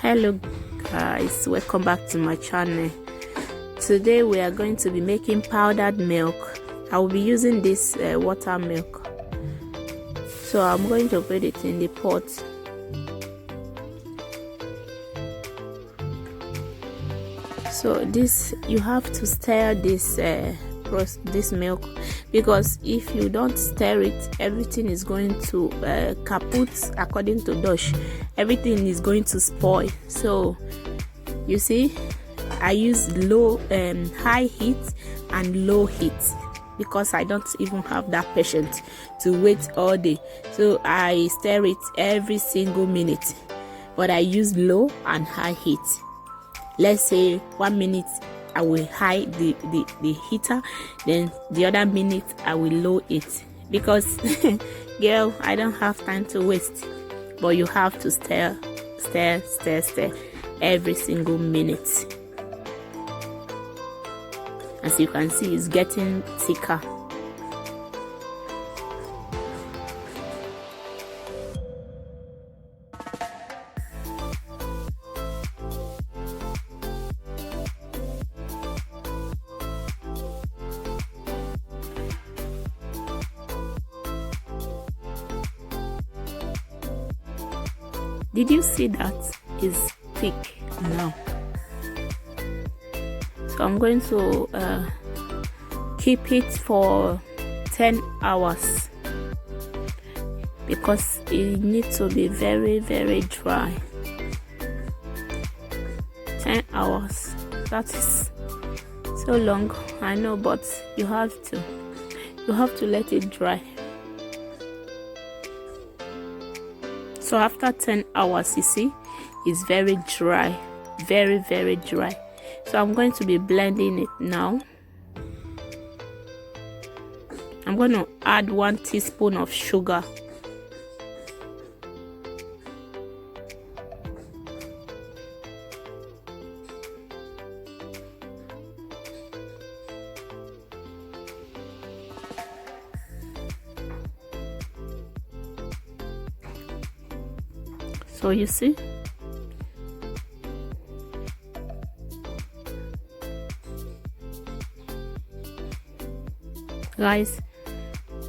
Hello guys, welcome back to my channel. Today we are going to be making powdered milk. I will be using this water milk, so I'm going to put it in the pot. So this, you have to stir this milk, because if you don't stir it, everything is going to kaput. According to Dutch, everything is going to spoil. So you see, I use high heat and low heat because I don't even have that patience to wait all day. So I stir it every single minute, but I use low and high heat. Let's say 1 minute I will high the heater, then the other minute I will low it, because girl, I don't have time to waste. But you have to stir every single minute. As you can see, it's getting thicker. Did you see that it's thick now? So I'm going to keep it for 10 hours because it needs to be very dry. 10 hours, that is so long, I know, but you have to let it dry. So after 10 hours, you see, it's very dry, very dry. So I'm going to be blending it now. I'm going to add 1 teaspoon of sugar. So you see, guys,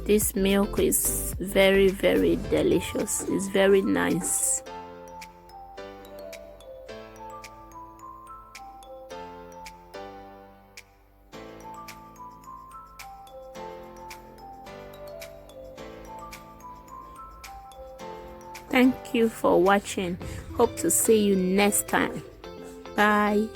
this milk is very delicious. It's very nice. Thank you for watching. Hope to see you next time. Bye.